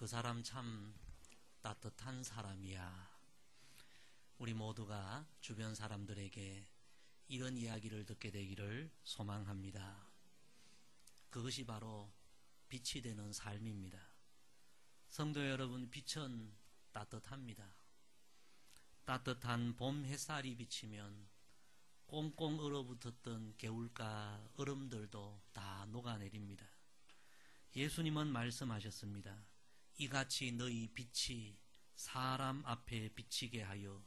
그 사람 참 따뜻한 사람이야. 우리 모두가 주변 사람들에게 이런 이야기를 듣게 되기를 소망합니다. 그것이 바로 빛이 되는 삶입니다. 성도 여러분, 빛은 따뜻합니다. 따뜻한 봄 햇살이 비치면 꽁꽁 얼어붙었던 개울가 얼음들도 다 녹아내립니다. 예수님은 말씀하셨습니다. 이같이 너희 빛이 사람 앞에 비치게 하여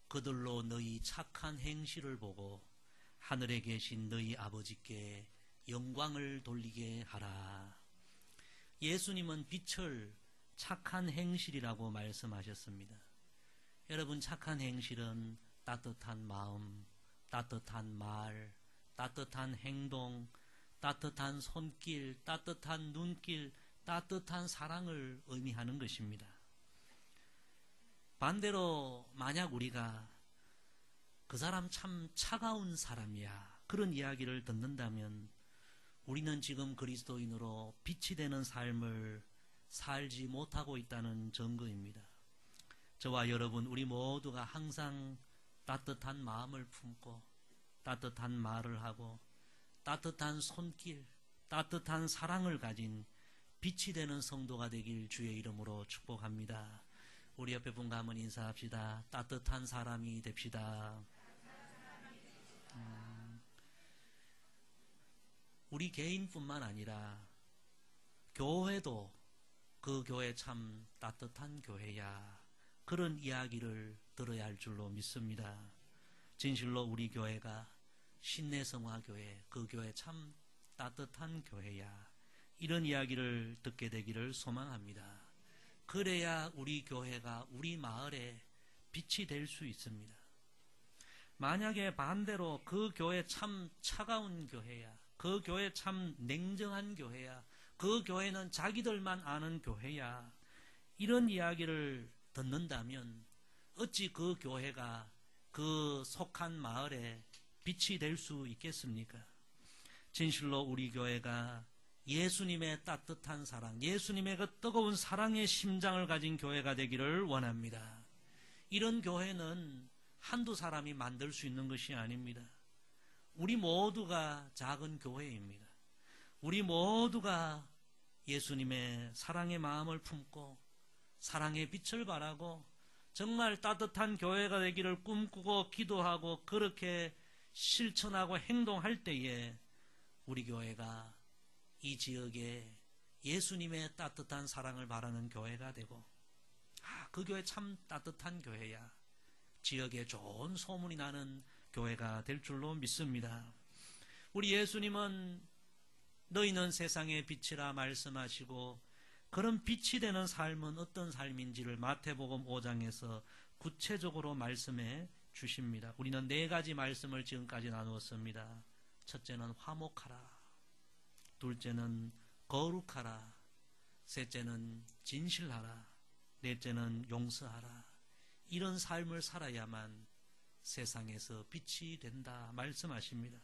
그들로 너희 착한 행실을 보고 하늘에 계신 너희 아버지께 영광을 돌리게 하라. 예수님은 빛을 착한 행실이라고 말씀하셨습니다. 여러분, 착한 행실은 따뜻한 마음, 따뜻한 말, 따뜻한 행동, 따뜻한 손길, 따뜻한 눈길, 따뜻한 사랑을 의미하는 것입니다. 반대로 만약 우리가 그 사람 참 차가운 사람이야, 그런 이야기를 듣는다면 우리는 지금 그리스도인으로 빛이 되는 삶을 살지 못하고 있다는 증거입니다. 저와 여러분, 우리 모두가 항상 따뜻한 마음을 품고 따뜻한 말을 하고 따뜻한 손길, 따뜻한 사랑을 가진 빛이 되는 성도가 되길 주의 이름으로 축복합니다. 우리 옆에 분과 한번 인사합시다. 따뜻한 사람이 됩시다. 우리 개인뿐만 아니라 교회도 그 교회 참 따뜻한 교회야, 그런 이야기를 들어야 할 줄로 믿습니다. 진실로 우리 교회가 신내성화교회, 그 교회 참 따뜻한 교회야, 이런 이야기를 듣게 되기를 소망합니다. 그래야 우리 교회가 우리 마을에 빛이 될 수 있습니다. 만약에 반대로 그 교회 참 차가운 교회야, 그 교회 참 냉정한 교회야, 그 교회는 자기들만 아는 교회야, 이런 이야기를 듣는다면 어찌 그 교회가 그 속한 마을에 빛이 될 수 있겠습니까? 진실로 우리 교회가 예수님의 따뜻한 사랑, 예수님의 그 뜨거운 사랑의 심장을 가진 교회가 되기를 원합니다. 이런 교회는 한두 사람이 만들 수 있는 것이 아닙니다. 우리 모두가 작은 교회입니다. 우리 모두가 예수님의 사랑의 마음을 품고 사랑의 빛을 발하고 정말 따뜻한 교회가 되기를 꿈꾸고 기도하고 그렇게 실천하고 행동할 때에 우리 교회가 이 지역에 예수님의 따뜻한 사랑을 바라는 교회가 되고, 그 교회 참 따뜻한 교회야, 지역에 좋은 소문이 나는 교회가 될 줄로 믿습니다. 우리 예수님은 너희는 세상의 빛이라 말씀하시고, 그런 빛이 되는 삶은 어떤 삶인지를 마태복음 5장에서 구체적으로 말씀해 주십니다. 우리는 4가지 말씀을 지금까지 나누었습니다. 첫째는 화목하라, 둘째는 거룩하라, 셋째는 진실하라, 넷째는 용서하라. 이런 삶을 살아야만 세상에서 빛이 된다 말씀하십니다.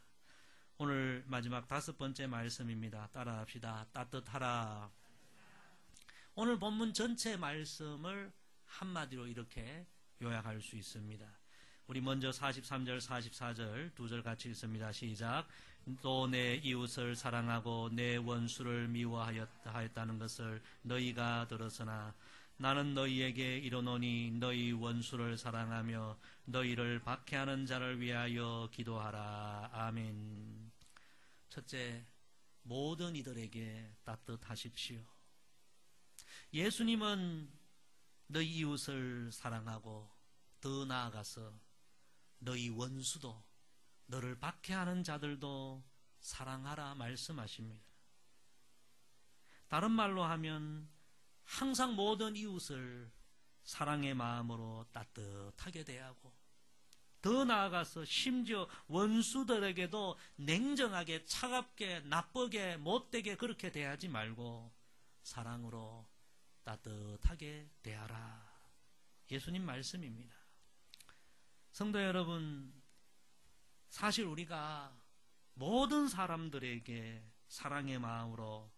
오늘 마지막 5번째 말씀입니다. 따라합시다. 따뜻하라. 오늘 본문 전체 말씀을 한마디로 이렇게 요약할 수 있습니다. 우리 먼저 43절, 44절 2절 같이 읽습니다. 시작. 또 내 이웃을 사랑하고 내 원수를 미워하였다는 것을 너희가 들었으나 나는 너희에게 이르노니 너희 원수를 사랑하며 너희를 박해하는 자를 위하여 기도하라. 아멘. 첫째, 모든 이들에게 따뜻하십시오. 예수님은 너희 이웃을 사랑하고 더 나아가서 너희 원수도, 너를 박해하는 자들도 사랑하라 말씀하십니다. 다른 말로 하면 항상 모든 이웃을 사랑의 마음으로 따뜻하게 대하고, 더 나아가서 심지어 원수들에게도 냉정하게, 차갑게, 나쁘게, 못되게 그렇게 대하지 말고 사랑으로 따뜻하게 대하라. 예수님 말씀입니다. 성도 여러분, 사실 우리가 모든 사람들에게 사랑의 마음으로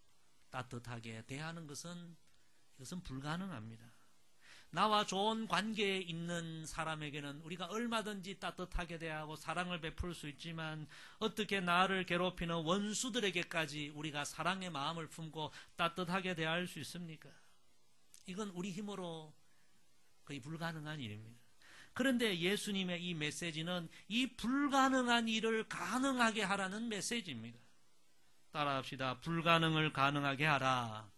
따뜻하게 대하는 것은 이것은 불가능합니다. 나와 좋은 관계에 있는 사람에게는 우리가 얼마든지 따뜻하게 대하고 사랑을 베풀 수 있지만 어떻게 나를 괴롭히는 원수들에게까지 우리가 사랑의 마음을 품고 따뜻하게 대할 수 있습니까? 이건 우리 힘으로 거의 불가능한 일입니다. 그런데 예수님의 이 메시지는 이 불가능한 일을 가능하게 하라는 메시지입니다. 따라합시다. 불가능을 가능하게 하라.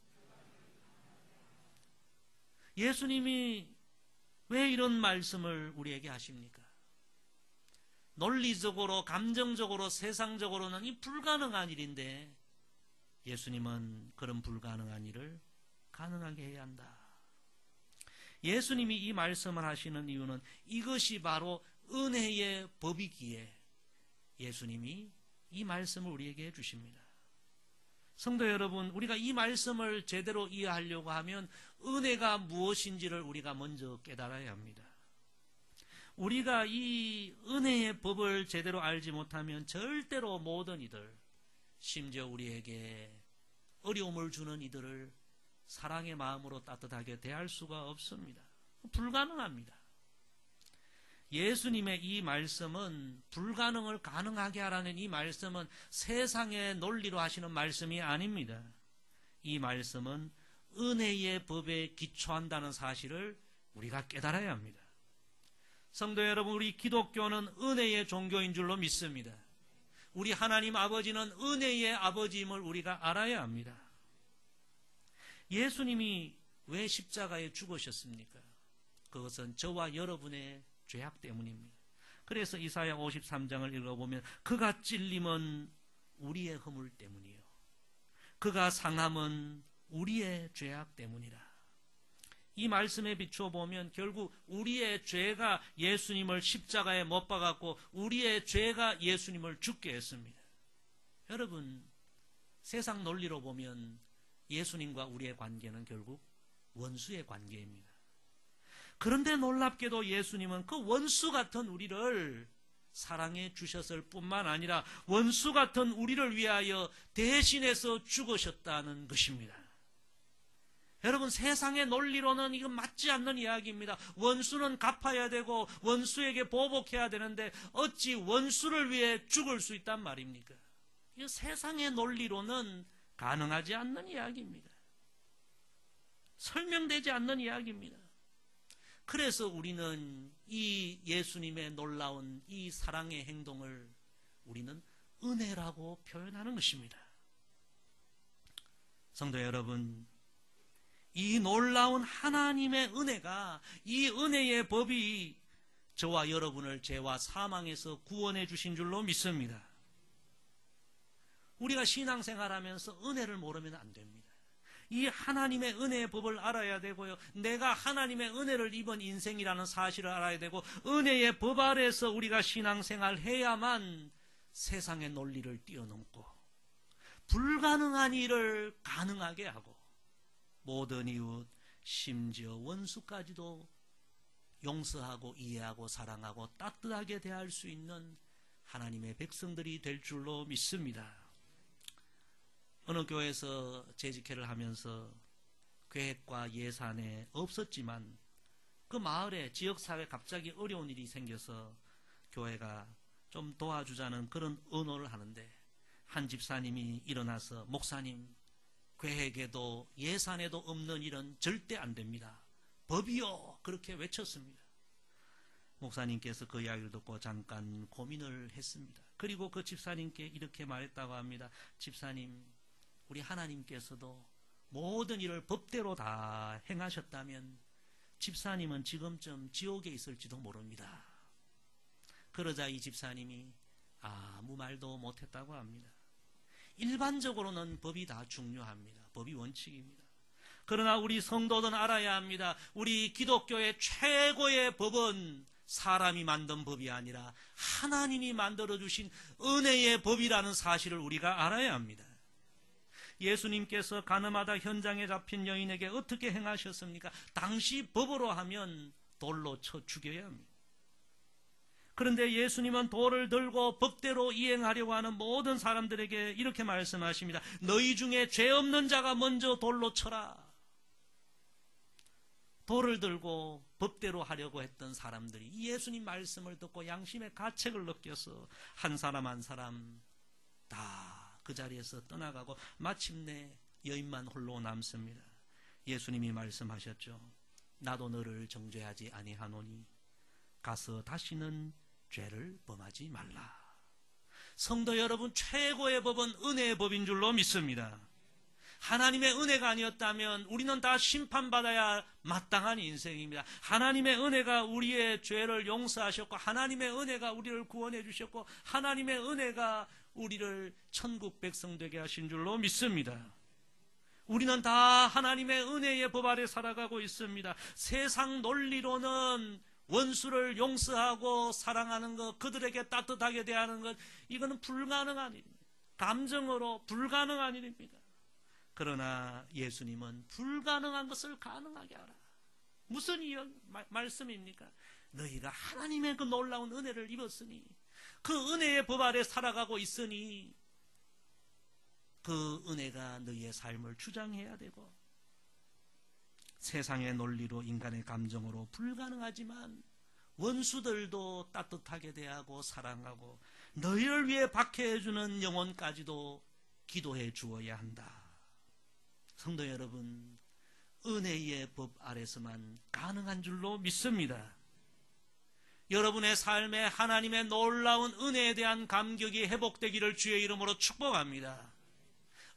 예수님이 왜 이런 말씀을 우리에게 하십니까? 논리적으로, 감정적으로, 세상적으로는 이 불가능한 일인데 예수님은 그런 불가능한 일을 가능하게 해야 한다. 예수님이 이 말씀을 하시는 이유는 이것이 바로 은혜의 법이기에 예수님이 이 말씀을 우리에게 해주십니다. 성도 여러분, 우리가 이 말씀을 제대로 이해하려고 하면 은혜가 무엇인지를 우리가 먼저 깨달아야 합니다. 우리가 이 은혜의 법을 제대로 알지 못하면 절대로 모든 이들, 심지어 우리에게 어려움을 주는 이들을 사랑의 마음으로 따뜻하게 대할 수가 없습니다. 불가능합니다. 예수님의 이 말씀은 불가능을 가능하게 하라는 이 말씀은 세상의 논리로 하시는 말씀이 아닙니다. 이 말씀은 은혜의 법에 기초한다는 사실을 우리가 깨달아야 합니다. 성도 여러분, 우리 기독교는 은혜의 종교인 줄로 믿습니다. 우리 하나님 아버지는 은혜의 아버지임을 우리가 알아야 합니다. 예수님이 왜 십자가에 죽으셨습니까? 그것은 저와 여러분의 죄악 때문입니다. 그래서 이사야 53장을 읽어보면 그가 찔림은 우리의 허물 때문이요 그가 상함은 우리의 죄악 때문이라. 이 말씀에 비추어 보면 결국 우리의 죄가 예수님을 십자가에 못 박았고 우리의 죄가 예수님을 죽게 했습니다. 여러분, 세상 논리로 보면 예수님과 우리의 관계는 결국 원수의 관계입니다. 그런데 놀랍게도 예수님은 그 원수 같은 우리를 사랑해 주셨을 뿐만 아니라 원수 같은 우리를 위하여 대신해서 죽으셨다는 것입니다. 여러분, 세상의 논리로는 이건 맞지 않는 이야기입니다. 원수는 갚아야 되고 원수에게 보복해야 되는데 어찌 원수를 위해 죽을 수 있단 말입니까? 이 세상의 논리로는 가능하지 않는 이야기입니다. 설명되지 않는 이야기입니다. 그래서 우리는 이 예수님의 놀라운 이 사랑의 행동을 우리는 은혜라고 표현하는 것입니다. 성도 여러분, 이 놀라운 하나님의 은혜가, 이 은혜의 법이 저와 여러분을 죄와 사망에서 구원해 주신 줄로 믿습니다. 우리가 신앙생활하면서 은혜를 모르면 안 됩니다. 이 하나님의 은혜의 법을 알아야 되고요. 내가 하나님의 은혜를 입은 인생이라는 사실을 알아야 되고 은혜의 법 아래서 우리가 신앙생활을 해야만 세상의 논리를 뛰어넘고 불가능한 일을 가능하게 하고 모든 이웃, 심지어 원수까지도 용서하고 이해하고 사랑하고 따뜻하게 대할 수 있는 하나님의 백성들이 될 줄로 믿습니다. 어느 교회에서 재직회를 하면서 계획과 예산에 없었지만 그 마을에 지역사회에 갑자기 어려운 일이 생겨서 교회가 좀 도와주자는 그런 언어를 하는데 한 집사님이 일어나서 목사님, 계획에도 예산에도 없는 일은 절대 안 됩니다. 법이요! 그렇게 외쳤습니다. 목사님께서 그 이야기를 듣고 잠깐 고민을 했습니다. 그리고 그 집사님께 이렇게 말했다고 합니다. 집사님, 우리 하나님께서도 모든 일을 법대로 다 행하셨다면 집사님은 지금쯤 지옥에 있을지도 모릅니다. 그러자 이 집사님이 아무 말도 못했다고 합니다. 일반적으로는 법이 다 중요합니다. 법이 원칙입니다. 그러나 우리 성도들은 알아야 합니다. 우리 기독교의 최고의 법은 사람이 만든 법이 아니라 하나님이 만들어주신 은혜의 법이라는 사실을 우리가 알아야 합니다. 예수님께서 가늠하다 현장에 잡힌 여인에게 어떻게 행하셨습니까? 당시 법으로 하면 돌로 쳐 죽여야 합니다. 그런데 예수님은 돌을 들고 법대로 이행하려고 하는 모든 사람들에게 이렇게 말씀하십니다. 너희 중에 죄 없는 자가 먼저 돌로 쳐라. 돌을 들고 법대로 하려고 했던 사람들이 이 예수님 말씀을 듣고 양심의 가책을 느껴서 한 사람 한 사람 다 그 자리에서 떠나가고 마침내 여인만 홀로 남습니다. 예수님이 말씀하셨죠. 나도 너를 정죄하지 아니하노니 가서 다시는 죄를 범하지 말라. 성도 여러분, 최고의 법은 은혜의 법인 줄로 믿습니다. 하나님의 은혜가 아니었다면 우리는 다 심판받아야 마땅한 인생입니다. 하나님의 은혜가 우리의 죄를 용서하셨고 하나님의 은혜가 우리를 구원해 주셨고 하나님의 은혜가 우리를 천국 백성 되게 하신 줄로 믿습니다. 우리는 다 하나님의 은혜의 법 아래 살아가고 있습니다. 세상 논리로는 원수를 용서하고 사랑하는 것, 그들에게 따뜻하게 대하는 것, 이거는 불가능한 일입니다. 감정으로 불가능한 일입니다. 그러나 예수님은 불가능한 것을 가능하게 하라. 무슨 말씀입니까? 너희가 하나님의 그 놀라운 은혜를 입었으니 그 은혜의 법 아래 살아가고 있으니 그 은혜가 너희의 삶을 주장해야 되고 세상의 논리로 인간의 감정으로 불가능하지만 원수들도 따뜻하게 대하고 사랑하고 너희를 위해 박해해주는 영혼까지도 기도해 주어야 한다. 성도 여러분, 은혜의 법 아래서만 가능한 줄로 믿습니다. 여러분의 삶에 하나님의 놀라운 은혜에 대한 감격이 회복되기를 주의 이름으로 축복합니다.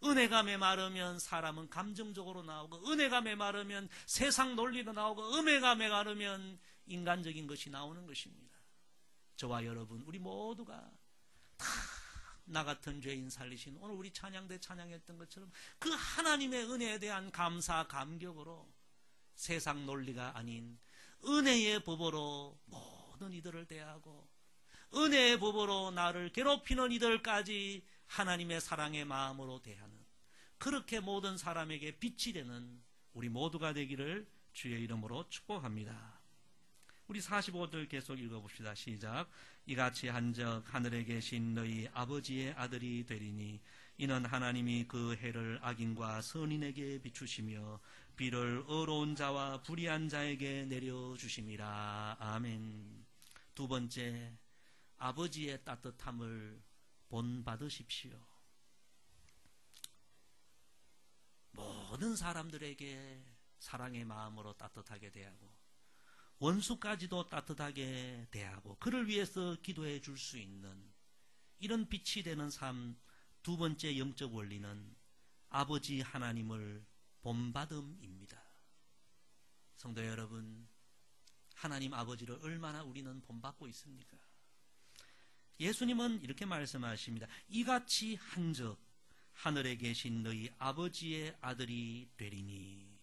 은혜가 메마르면 사람은 감정적으로 나오고 은혜가 메마르면 세상 논리로 나오고 은혜가 메마르면 인간적인 것이 나오는 것입니다. 저와 여러분, 우리 모두가 다 나 같은 죄인 살리신 오늘 우리 찬양대 찬양했던 것처럼 그 하나님의 은혜에 대한 감사 감격으로 세상 논리가 아닌 은혜의 법으로 모든 이들을 대하고 은혜의 법으로 나를 괴롭히는 이들까지 하나님의 사랑의 마음으로 대하는 그렇게 모든 사람에게 빛이 되는 우리 모두가 되기를 주의 이름으로 축복합니다. 우리 45절 계속 읽어봅시다. 시작. 이같이 한적 하늘에 계신 너희 아버지의 아들이 되리니 이는 하나님이 그 해를 악인과 선인에게 비추시며 비를 의로운 자와 불의한 자에게 내려주심이라. 아멘. 두 번째, 아버지의 따뜻함을 본받으십시오. 모든 사람들에게 사랑의 마음으로 따뜻하게 대하고 원수까지도 따뜻하게 대하고 그를 위해서 기도해 줄 수 있는 이런 빛이 되는 삶. 두 번째 영적 원리는 아버지 하나님을 본받음입니다. 성도 여러분, 하나님 아버지를 얼마나 우리는 본받고 있습니까? 예수님은 이렇게 말씀하십니다. 이같이 한적 하늘에 계신 너희 아버지의 아들이 되리니.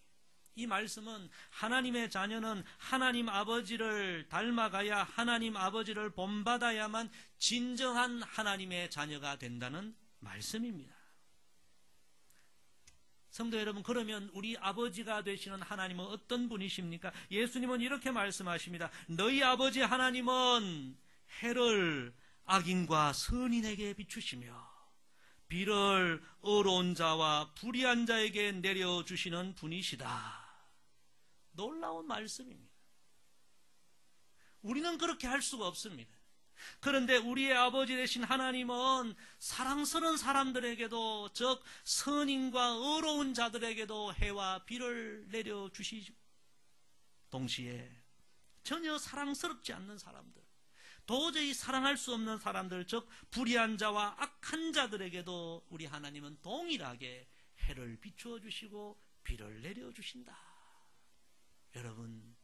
이 말씀은 하나님의 자녀는 하나님 아버지를 닮아가야 하나님 아버지를 본받아야만 진정한 하나님의 자녀가 된다는 말씀입니다. 성도 여러분, 그러면 우리 아버지가 되시는 하나님은 어떤 분이십니까? 예수님은 이렇게 말씀하십니다. 너희 아버지 하나님은 해를 악인과 선인에게 비추시며 비를 의로운 자와 불의한 자에게 내려주시는 분이시다. 놀라운 말씀입니다. 우리는 그렇게 할 수가 없습니다. 그런데 우리의 아버지 되신 하나님은 사랑스러운 사람들에게도 즉 선인과 의로운 자들에게도 해와 비를 내려주시고 동시에 전혀 사랑스럽지 않는 사람들, 도저히 사랑할 수 없는 사람들, 즉 불의한 자와 악한 자들에게도 우리 하나님은 동일하게 해를 비추어 주시고 비를 내려주신다. 여러분,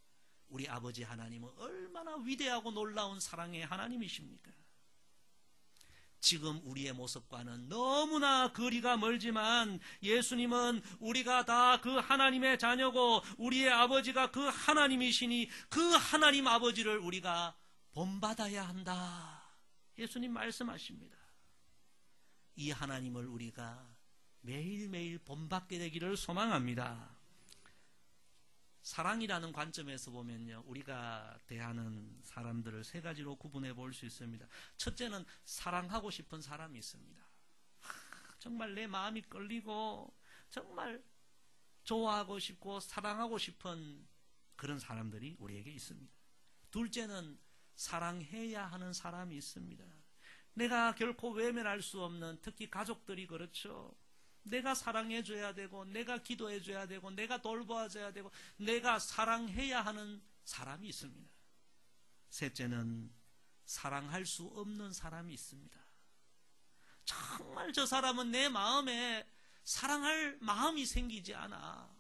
우리 아버지 하나님은 얼마나 위대하고 놀라운 사랑의 하나님이십니까? 지금 우리의 모습과는 너무나 거리가 멀지만 예수님은 우리가 다 그 하나님의 자녀고 우리의 아버지가 그 하나님이시니 그 하나님 아버지를 우리가 본받아야 한다. 예수님 말씀하십니다. 이 하나님을 우리가 매일매일 본받게 되기를 소망합니다. 사랑이라는 관점에서 보면요, 우리가 대하는 사람들을 세 가지로 구분해 볼 수 있습니다. 첫째는 사랑하고 싶은 사람이 있습니다. 정말 내 마음이 끌리고 정말 좋아하고 싶고 사랑하고 싶은 그런 사람들이 우리에게 있습니다. 둘째는 사랑해야 하는 사람이 있습니다. 내가 결코 외면할 수 없는, 특히 가족들이 그렇죠. 내가 사랑해줘야 되고, 내가 기도해줘야 되고, 내가 돌봐줘야 되고, 내가 사랑해야 하는 사람이 있습니다. 셋째는 사랑할 수 없는 사람이 있습니다. 정말 저 사람은 내 마음에 사랑할 마음이 생기지 않아.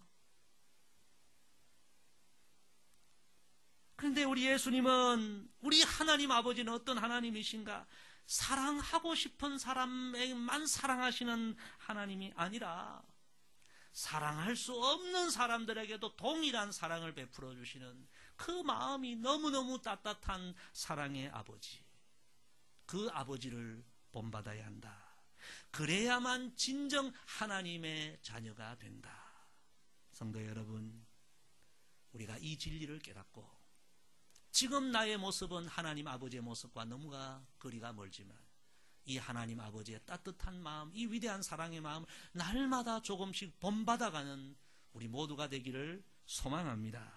그런데 우리 예수님은, 우리 하나님 아버지는 어떤 하나님이신가? 사랑하고 싶은 사람에게만 사랑하시는 하나님이 아니라 사랑할 수 없는 사람들에게도 동일한 사랑을 베풀어 주시는 그 마음이 너무너무 따뜻한 사랑의 아버지, 그 아버지를 본받아야 한다. 그래야만 진정 하나님의 자녀가 된다. 성도 여러분, 우리가 이 진리를 깨닫고 지금 나의 모습은 하나님 아버지의 모습과 너무가 거리가 멀지만 이 하나님 아버지의 따뜻한 마음, 이 위대한 사랑의 마음 날마다 조금씩 본받아가는 우리 모두가 되기를 소망합니다.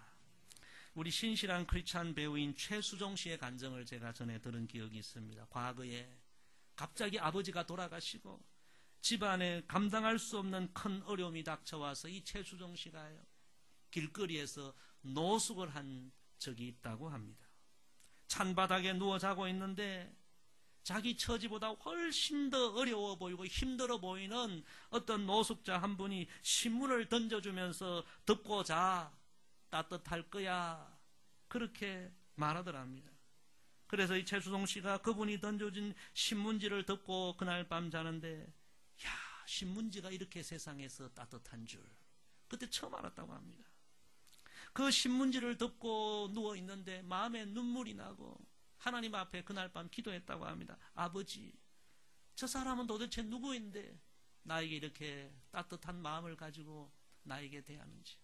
우리 신실한 크리스찬 배우인 최수종 씨의 간증을 제가 전에 들은 기억이 있습니다. 과거에 갑자기 아버지가 돌아가시고 집안에 감당할 수 없는 큰 어려움이 닥쳐와서 이 최수종 씨가 길거리에서 노숙을 한 적이 있다고 합니다. 찬바닥에 누워 자고 있는데 자기 처지보다 훨씬 더 어려워 보이고 힘들어 보이는 어떤 노숙자 한 분이 신문을 던져주면서 덮고 자, 따뜻할 거야, 그렇게 말하더랍니다. 그래서 이 최수종 씨가 그분이 던져준 신문지를 덮고 그날 밤 자는데, 야, 신문지가 이렇게 세상에서 따뜻한 줄 그때 처음 알았다고 합니다. 그 신문지를 덮고 누워있는데 마음에 눈물이 나고 하나님 앞에 그날 밤 기도했다고 합니다. 아버지, 저 사람은 도대체 누구인데 나에게 이렇게 따뜻한 마음을 가지고 나에게 대하는지.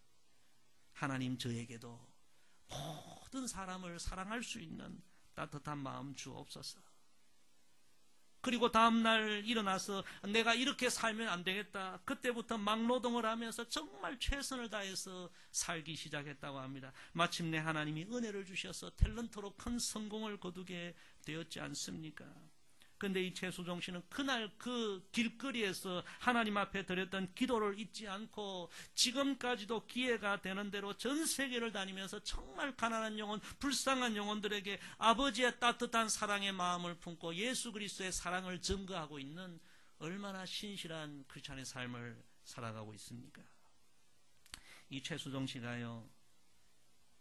하나님, 저에게도 모든 사람을 사랑할 수 있는 따뜻한 마음 주옵소서. 그리고 다음날 일어나서 내가 이렇게 살면 안 되겠다. 그때부터 막노동을 하면서 정말 최선을 다해서 살기 시작했다고 합니다. 마침내 하나님이 은혜를 주셔서 탤런트로 큰 성공을 거두게 되었지 않습니까? 그런데 이 최수종 씨는 그날 그 길거리에서 하나님 앞에 드렸던 기도를 잊지 않고 지금까지도 기회가 되는 대로 전 세계를 다니면서 정말 가난한 영혼, 불쌍한 영혼들에게 아버지의 따뜻한 사랑의 마음을 품고 예수 그리스도의 사랑을 증거하고 있는 얼마나 신실한 크리스찬의 삶을 살아가고 있습니까? 이 최수종 씨가요,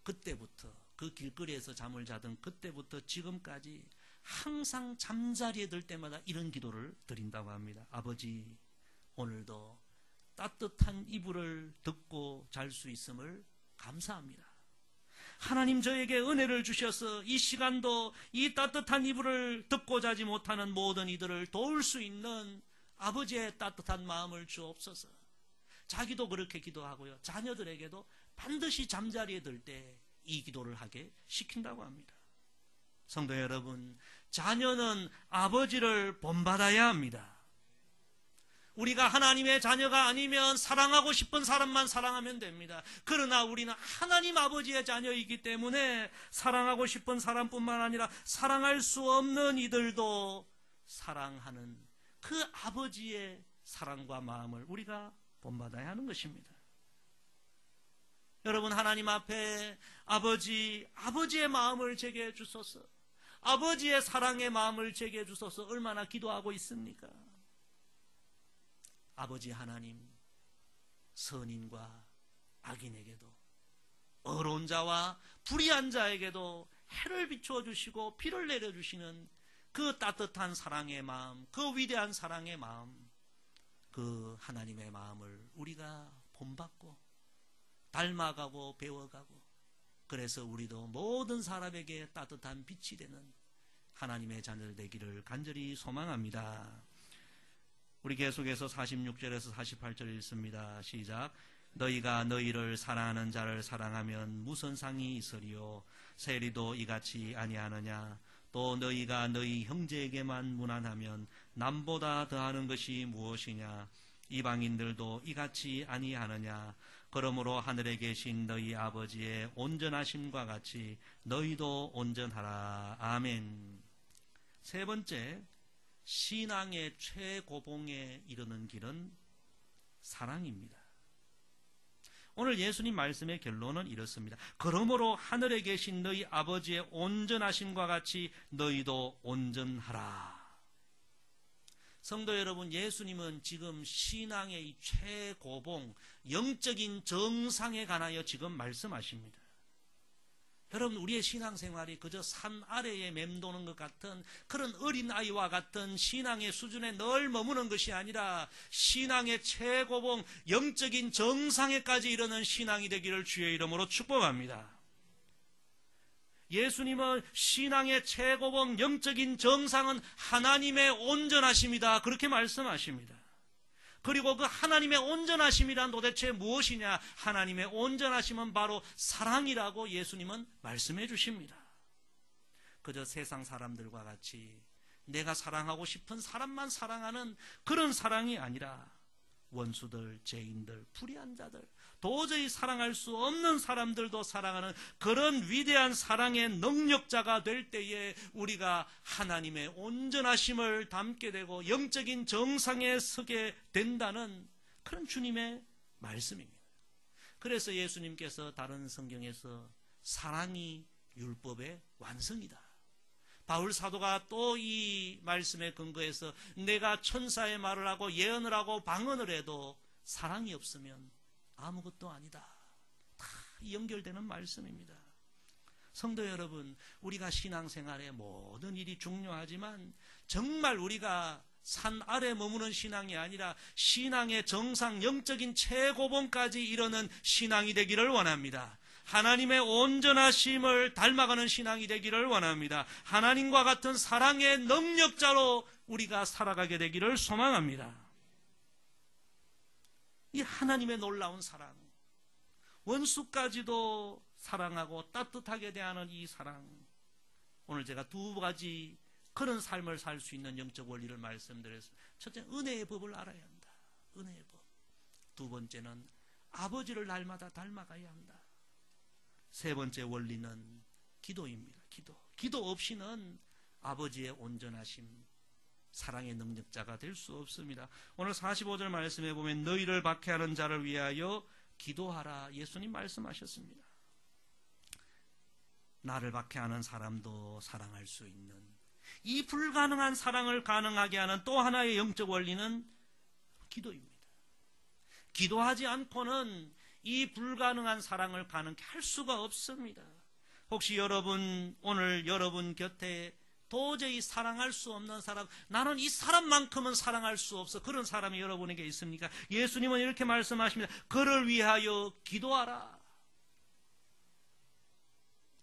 그때부터 그 길거리에서 잠을 자던 그때부터 지금까지 항상 잠자리에 들 때마다 이런 기도를 드린다고 합니다. 아버지, 오늘도 따뜻한 이불을 덮고 잘 수 있음을 감사합니다. 하나님, 저에게 은혜를 주셔서 이 시간도 이 따뜻한 이불을 덮고 자지 못하는 모든 이들을 도울 수 있는 아버지의 따뜻한 마음을 주옵소서. 자기도 그렇게 기도하고요, 자녀들에게도 반드시 잠자리에 들 때 이 기도를 하게 시킨다고 합니다. 성도 여러분, 자녀는 아버지를 본받아야 합니다. 우리가 하나님의 자녀가 아니면 사랑하고 싶은 사람만 사랑하면 됩니다. 그러나 우리는 하나님 아버지의 자녀이기 때문에 사랑하고 싶은 사람뿐만 아니라 사랑할 수 없는 이들도 사랑하는 그 아버지의 사랑과 마음을 우리가 본받아야 하는 것입니다. 여러분, 하나님 앞에 아버지의 마음을 제게 해 주소서, 아버지의 사랑의 마음을 제게 해 주소서 얼마나 기도하고 있습니까? 아버지 하나님, 선인과 악인에게도, 어려운 자와 불의한 자에게도 해를 비추어 주시고 비를 내려 주시는 그 따뜻한 사랑의 마음, 그 위대한 사랑의 마음, 그 하나님의 마음을 우리가 본받고 닮아가고 배워가고, 그래서 우리도 모든 사람에게 따뜻한 빛이 되는 하나님의 자녀 되기를 간절히 소망합니다. 우리 계속해서 46절에서 48절 읽습니다. 시작. 너희가 너희를 사랑하는 자를 사랑하면 무슨 상이 있으리요? 세리도 이같이 아니하느냐? 또 너희가 너희 형제에게만 무난하면 남보다 더하는 것이 무엇이냐? 이방인들도 이같이 아니하느냐. 그러므로 하늘에 계신 너희 아버지의 온전하심과 같이 너희도 온전하라. 아멘. 세 번째, 신앙의 최고봉에 이르는 길은 사랑입니다. 오늘 예수님 말씀의 결론은 이렇습니다. 그러므로 하늘에 계신 너희 아버지의 온전하심과 같이 너희도 온전하라. 성도 여러분, 예수님은 지금 신앙의 이 최고봉, 영적인 정상에 관하여 지금 말씀하십니다. 여러분, 우리의 신앙생활이 그저 산 아래에 맴도는 것 같은 그런 어린아이와 같은 신앙의 수준에 늘 머무는 것이 아니라 신앙의 최고봉, 영적인 정상에까지 이르는 신앙이 되기를 주의 이름으로 축복합니다. 예수님은 신앙의 최고봉, 영적인 정상은 하나님의 온전하심이다. 그렇게 말씀하십니다. 그리고 그 하나님의 온전하심이란 도대체 무엇이냐? 하나님의 온전하심은 바로 사랑이라고 예수님은 말씀해 주십니다. 그저 세상 사람들과 같이 내가 사랑하고 싶은 사람만 사랑하는 그런 사랑이 아니라 원수들, 죄인들, 불의한 자들, 도저히 사랑할 수 없는 사람들도 사랑하는 그런 위대한 사랑의 능력자가 될 때에 우리가 하나님의 온전하심을 담게 되고 영적인 정상에 서게 된다는 그런 주님의 말씀입니다. 그래서 예수님께서 다른 성경에서 사랑이 율법의 완성이다. 바울 사도가 또 이 말씀에 근거해서 내가 천사의 말을 하고 예언을 하고 방언을 해도 사랑이 없으면 아무것도 아니다. 다 연결되는 말씀입니다. 성도 여러분, 우리가 신앙생활의 모든 일이 중요하지만 정말 우리가 산 아래 머무는 신앙이 아니라 신앙의 정상, 영적인 최고봉까지 이르는 신앙이 되기를 원합니다. 하나님의 온전하심을 닮아가는 신앙이 되기를 원합니다. 하나님과 같은 사랑의 능력자로 우리가 살아가게 되기를 소망합니다. 이 하나님의 놀라운 사랑, 원수까지도 사랑하고 따뜻하게 대하는 이 사랑, 오늘 제가 두 가지 그런 삶을 살 수 있는 영적 원리를 말씀드렸습니다. 첫째, 은혜의 법을 알아야 한다. 은혜의 법. 두 번째는 아버지를 날마다 닮아가야 한다. 세 번째 원리는 기도입니다. 기도 없이는 아버지의 온전하심, 사랑의 능력자가 될 수 없습니다. 오늘 45절 말씀에 보면 너희를 박해하는 자를 위하여 기도하라. 예수님 말씀하셨습니다. 나를 박해하는 사람도 사랑할 수 있는 이 불가능한 사랑을 가능하게 하는 또 하나의 영적 원리는 기도입니다. 기도하지 않고는 이 불가능한 사랑을 가능케 할 수가 없습니다. 혹시 여러분, 오늘 여러분 곁에 도저히 사랑할 수 없는 사람, 나는 이 사람만큼은 사랑할 수 없어, 그런 사람이 여러분에게 있습니까? 예수님은 이렇게 말씀하십니다. 그를 위하여 기도하라.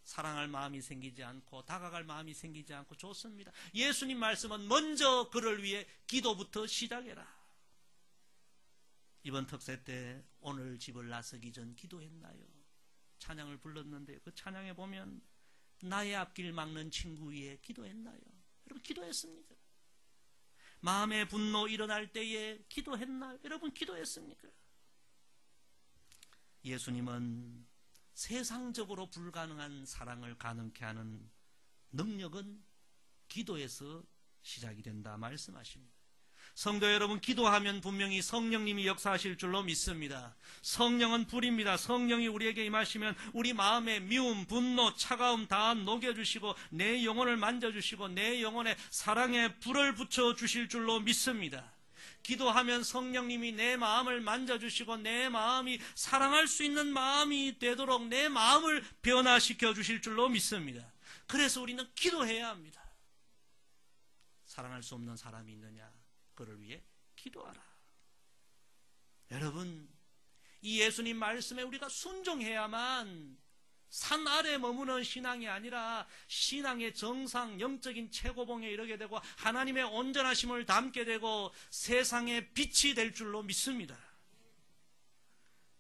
사랑할 마음이 생기지 않고 다가갈 마음이 생기지 않고 좋습니다. 예수님 말씀은 먼저 그를 위해 기도부터 시작해라. 이번 특세 때 오늘 집을 나서기 전 기도했나요? 찬양을 불렀는데 그 찬양에 보면 나의 앞길 막는 친구 위에 기도했나요? 여러분 기도했습니까? 마음의 분노 일어날 때에 기도했나요? 여러분 기도했습니까? 예수님은 세상적으로 불가능한 사랑을 가능케 하는 능력은 기도에서 시작이 된다 말씀하십니다. 성도 여러분, 기도하면 분명히 성령님이 역사하실 줄로 믿습니다. 성령은 불입니다. 성령이 우리에게 임하시면 우리 마음의 미움, 분노, 차가움 다 녹여주시고 내 영혼을 만져주시고 내 영혼에 사랑의 불을 붙여주실 줄로 믿습니다. 기도하면 성령님이 내 마음을 만져주시고 내 마음이 사랑할 수 있는 마음이 되도록 내 마음을 변화시켜 주실 줄로 믿습니다. 그래서 우리는 기도해야 합니다. 사랑할 수 없는 사람이 있느냐? 그를 위해 기도하라. 여러분, 이 예수님 말씀에 우리가 순종해야만 산 아래 머무는 신앙이 아니라 신앙의 정상, 영적인 최고봉에 이르게 되고 하나님의 온전하심을 담게 되고 세상의 빛이 될 줄로 믿습니다.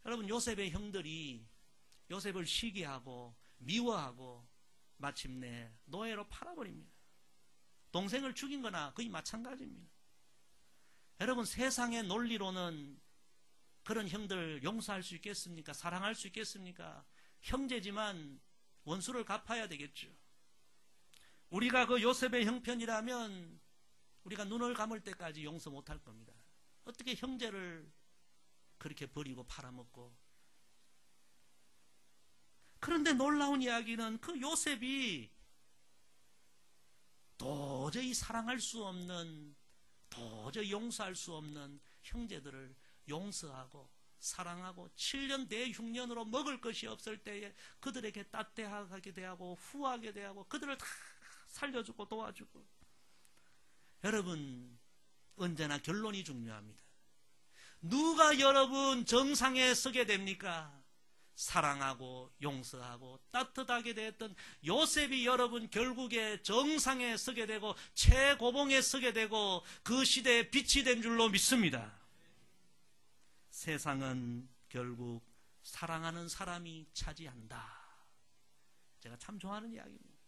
여러분, 요셉의 형들이 요셉을 시기하고 미워하고 마침내 노예로 팔아버립니다. 동생을 죽인 거나 거의 마찬가지입니다. 여러분, 세상의 논리로는 그런 형들 용서할 수 있겠습니까? 사랑할 수 있겠습니까? 형제지만 원수를 갚아야 되겠죠. 우리가 그 요셉의 형편이라면 우리가 눈을 감을 때까지 용서 못할 겁니다. 어떻게 형제를 그렇게 버리고 팔아먹고. 그런데 놀라운 이야기는 그 요셉이 도저히 사랑할 수 없는, 도저히 용서할 수 없는 형제들을 용서하고 사랑하고 7년 대흉년으로 먹을 것이 없을 때에 그들에게 따뜻하게 대하고 후하게 대하고 그들을 다 살려주고 도와주고. 여러분, 언제나 결론이 중요합니다. 누가 여러분 정상에 서게 됩니까? 사랑하고 용서하고 따뜻하게 대했던 요셉이 여러분 결국에 정상에 서게 되고 최고봉에 서게 되고 그 시대에 빛이 된 줄로 믿습니다. 세상은 결국 사랑하는 사람이 차지한다. 제가 참 좋아하는 이야기입니다.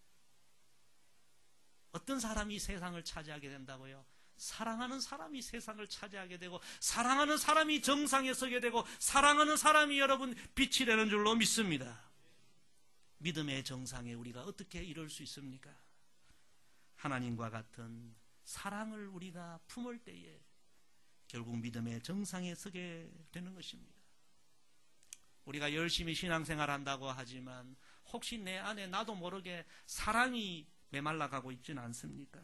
어떤 사람이 세상을 차지하게 된다고요? 사랑하는 사람이 세상을 차지하게 되고 사랑하는 사람이 정상에 서게 되고 사랑하는 사람이 여러분 빛이 되는 줄로 믿습니다. 믿음의 정상에 우리가 어떻게 이룰 수 있습니까? 하나님과 같은 사랑을 우리가 품을 때에 결국 믿음의 정상에 서게 되는 것입니다. 우리가 열심히 신앙생활 한다고 하지만 혹시 내 안에 나도 모르게 사랑이 메말라가고 있지는 않습니까?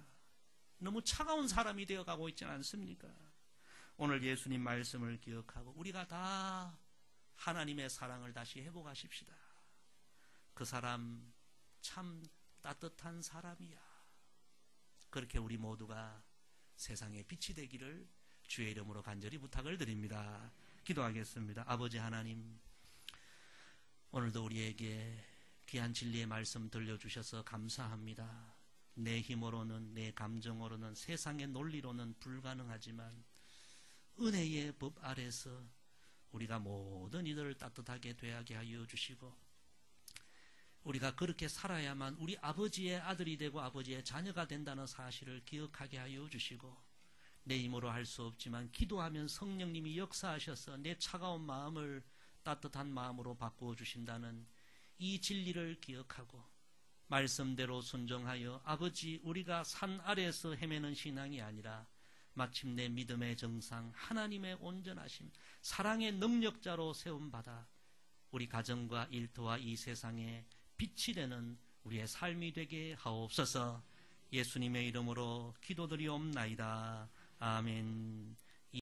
너무 차가운 사람이 되어가고 있지는 않습니까? 오늘 예수님 말씀을 기억하고 우리가 다 하나님의 사랑을 다시 회복하십시다. 그 사람 참 따뜻한 사람이야. 그렇게 우리 모두가 세상에 빛이 되기를 주의 이름으로 간절히 부탁을 드립니다. 기도하겠습니다. 아버지 하나님, 오늘도 우리에게 귀한 진리의 말씀 들려주셔서 감사합니다. 내 힘으로는, 내 감정으로는, 세상의 논리로는 불가능하지만 은혜의 법 아래서 우리가 모든 이들을 따뜻하게 대하게 하여 주시고 우리가 그렇게 살아야만 우리 아버지의 아들이 되고 아버지의 자녀가 된다는 사실을 기억하게 하여 주시고 내 힘으로 할 수 없지만 기도하면 성령님이 역사하셔서 내 차가운 마음을 따뜻한 마음으로 바꾸어 주신다는 이 진리를 기억하고 말씀대로 순종하여 아버지 우리가 산 아래에서 헤매는 신앙이 아니라 마침내 믿음의 정상 하나님의 온전하심 사랑의 능력자로 세움받아 우리 가정과 일터와 이 세상에 빛이 되는 우리의 삶이 되게 하옵소서. 예수님의 이름으로 기도드리옵나이다. 아멘.